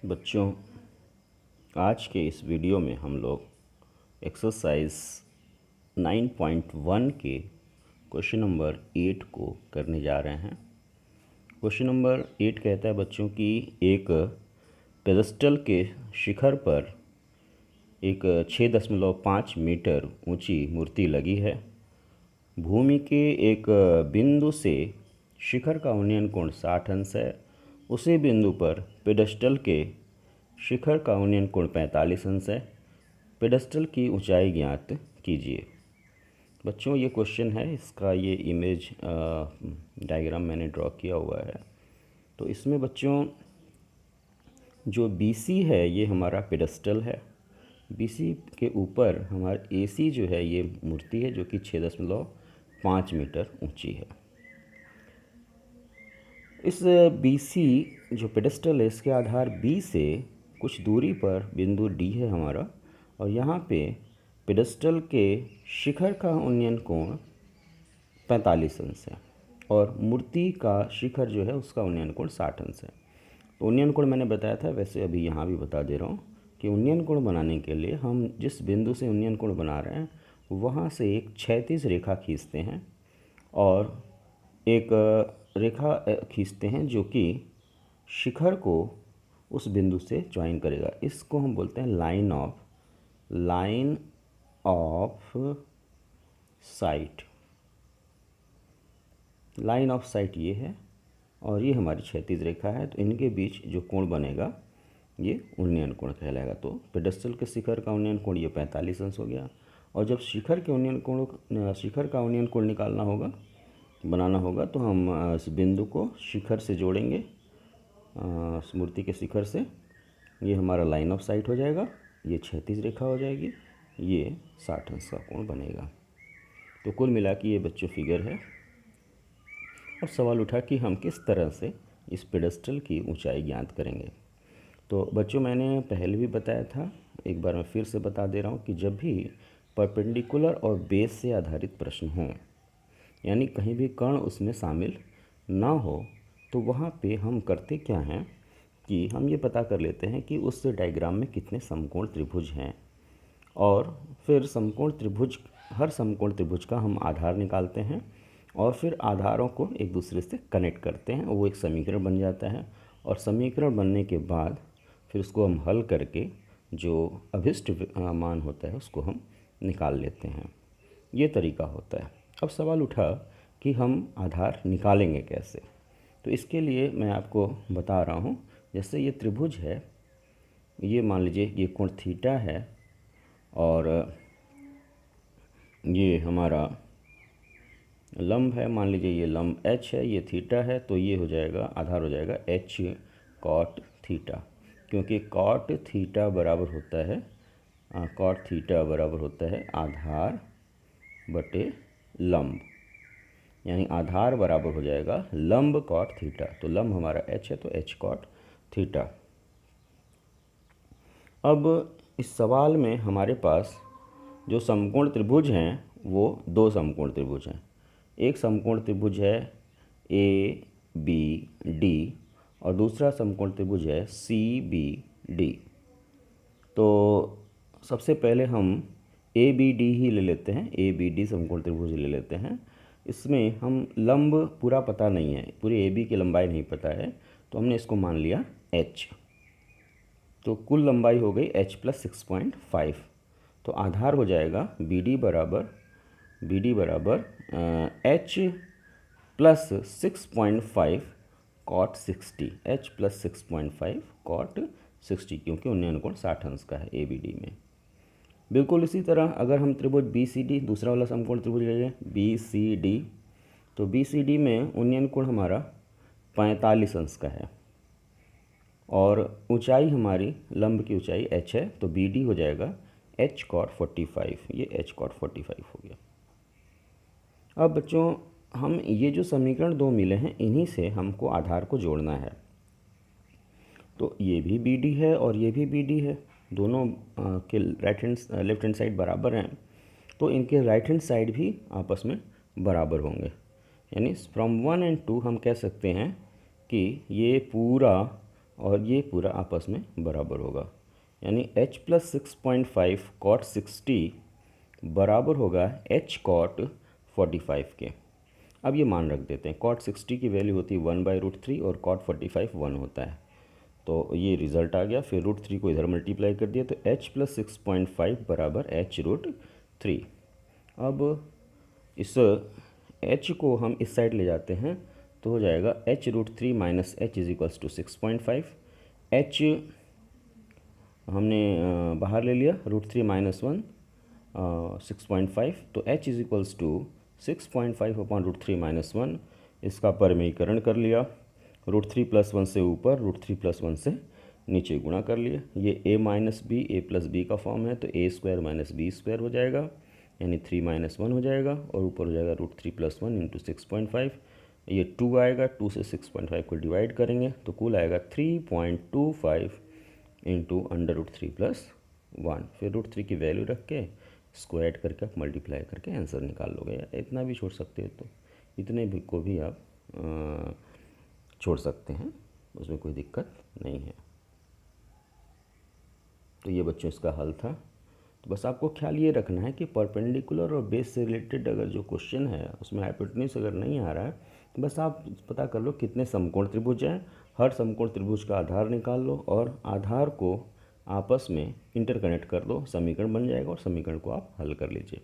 बच्चों, आज के इस वीडियो में हम लोग एक्सरसाइज 9.1 के क्वेश्चन नंबर 8 को करने जा रहे हैं। क्वेश्चन नंबर 8 कहता है बच्चों कि एक पेडेस्टल के शिखर पर एक 6.5 मीटर ऊंची मूर्ति लगी है। भूमि के एक बिंदु से शिखर का उन्नयन कोण 60 अंश है। उसी बिंदु पर पेडेस्टल के शिखर का उन्नयन कोण 45 अंश है। पेडेस्टल की ऊंचाई ज्ञात कीजिए। बच्चों, ये क्वेश्चन है, इसका ये इमेज डायग्राम मैंने ड्रॉ किया हुआ है। तो इसमें बच्चों जो BC है ये हमारा पेडेस्टल है। BC के ऊपर हमारा AC जो है ये मूर्ति है जो कि 6.5 मीटर ऊंची है। इस BC जो पेडेस्टल है इसके आधार B से कुछ दूरी पर बिंदु D है हमारा, और यहाँ पे पेडेस्टल के शिखर का उन्नयन कोण 45 अंश है और मूर्ति का शिखर जो है उसका उन्नयन कोण 60 अंश है। तो उन्नयन कोण मैंने बताया था, वैसे अभी यहाँ भी बता दे रहा हूँ कि उन्नयन कोण बनाने के लिए हम जिस बिंदु से उन्नयन कोण बना रहे हैं वहाँ से एक क्षैतिज रेखा खींचते हैं और एक रेखा खींचते हैं जो कि शिखर को उस बिंदु से ज्वाइन करेगा। इसको हम बोलते हैं line of site. Line of site ये है और ये हमारी क्षैतिज रेखा है। तो इनके बीच जो कोण बनेगा ये उन्नयन कोण कहलाएगा। तो पेडेस्टल के शिखर का उन्नयन कोण ये 45 अंश हो गया। और जब शिखर का उन्नयन कोण निकालना होगा, बनाना होगा, तो हम इस बिंदु को शिखर से जोड़ेंगे, मूर्ति के शिखर से। ये हमारा लाइन ऑफ साइट हो जाएगा, ये क्षैतिज रेखा हो जाएगी, ये 60 अंश का कोण बनेगा। तो कुल मिला के ये बच्चों फिगर है। और सवाल उठा कि हम किस तरह से इस पेडेस्टल की ऊंचाई ज्ञात करेंगे। तो बच्चों, मैंने पहले भी बताया था, एक बार मैं फिर से बता दे रहा हूँ कि जब भी परपेंडिकुलर और बेस से आधारित प्रश्न हों, यानी कहीं भी कर्ण उसमें शामिल ना हो, तो वहाँ पे हम करते क्या हैं कि हम ये पता कर लेते हैं कि उस डायग्राम में कितने समकोण त्रिभुज हैं, और फिर हर समकोण त्रिभुज का हम आधार निकालते हैं और फिर आधारों को एक दूसरे से कनेक्ट करते हैं। वो एक समीकरण बन जाता है और समीकरण बनने के बाद फिर उसको हम हल करके जो अभिष्ट मान होता है उसको हम निकाल लेते हैं। ये तरीका होता है। अब सवाल उठा कि हम आधार निकालेंगे कैसे। तो इसके लिए मैं आपको बता रहा हूँ। जैसे ये त्रिभुज है, ये मान लीजिए ये कोण थीटा है और ये हमारा लंब है, मान लीजिए ये लंब H है, ये थीटा है, तो ये हो जाएगा, आधार हो जाएगा H cot थीटा, क्योंकि cot थीटा बराबर होता है आधार बटे लंब, यानी आधार बराबर हो जाएगा लंब cot थीटा। तो लंब हमारा H है तो H cot थीटा। अब इस सवाल में हमारे पास जो समकोण त्रिभुज हैं वो दो समकोण त्रिभुज हैं। एक समकोण त्रिभुज है ABD और दूसरा समकोण त्रिभुज है CBD। तो सबसे पहले हम ABD ही ले लेते हैं, ABD समकोण त्रिभुज ले लेते हैं। इसमें हम लंब पूरा पता नहीं है, पूरी AB की लंबाई नहीं पता है, तो हमने इसको मान लिया H। तो कुल लंबाई हो गई H + 6.5। तो आधार हो जाएगा BD बराबर H + 6.5 cot 60, H + 6.5 cot 60, क्योंकि उन्नयन कोण 60 अंश का है ABD में। बिल्कुल इसी तरह अगर हम त्रिभुज BCD, दूसरा वाला समकोण त्रिभुज ले लें BCD, तो BCD में उन्नयन कोण हमारा 45 अंश का है और ऊंचाई हमारी लंब की ऊंचाई H है, तो BD हो जाएगा H cot 45। ये H cot 45 हो गया। अब बच्चों, हम ये जो समीकरण दो मिले हैं इन्हीं से हमको आधार को जोड़ना है। तो ये भी BD है और ये भी BD है, दोनों के लेफ्ट हैंड साइड बराबर हैं, तो इनके राइट हैंड साइड भी आपस में बराबर होंगे। यानी फ्रॉम 1 और 2 हम कह सकते हैं कि ये पूरा और ये पूरा आपस में बराबर होगा, यानी h प्लस 6.5 कॉट 60 बराबर होगा h कॉट 45 के। अब ये मान रख देते हैं, कॉट 60 की वैल्यू होती है 1/√3 और कॉट 45 1 होता है, तो ये रिज़ल्ट आ गया। फिर √3 को इधर मल्टीप्लाई कर दिया तो h प्लस 6.5 बराबर h√3। अब इस h को हम इस साइड ले जाते हैं तो हो जाएगा h√3 minus h is equals to 6.5। h हमने बाहर ले लिया, √3 माइनस 1 6.5, तो h is equals to 6.5 upon √3 minus 1। इसका परमीकरण कर लिया, √3 प्लस 1 से ऊपर, √3 प्लस 1 से नीचे गुणा कर लिए। ये a minus B, A plus B का फॉर्म है, तो a square minus B square हो जाएगा, यानी 3 माइनस 1 हो जाएगा, और ऊपर हो जाएगा √3 प्लस 1 इंटू 6.5। ये 2 आएगा, 2 से 6.5 को डिवाइड करेंगे तो कुल आएगा 3.25 इंटू √3 प्लस 1। फिर √3 की वैल्यू रख के स्क्वायर करके आप मल्टीप्लाई करके आंसर निकाल लोगे, या इतना भी छोड़ सकते हो तो इतने भी को भी आप छोड़ सकते हैं, उसमें कोई दिक्कत नहीं है। तो ये बच्चों इसका हल था। तो बस आपको ख्याल ये रखना है कि परपेंडिकुलर और बेस से रिलेटेड अगर जो क्वेश्चन है उसमें हाइपोटेन्यूज अगर नहीं आ रहा है तो बस आप पता कर लो कितने समकोण त्रिभुज हैं, हर समकोण त्रिभुज का आधार निकाल लो और आधार को आपस में इंटरकनेक्ट कर दो, समीकरण बन जाएगा और समीकरण को आप हल कर लीजिए।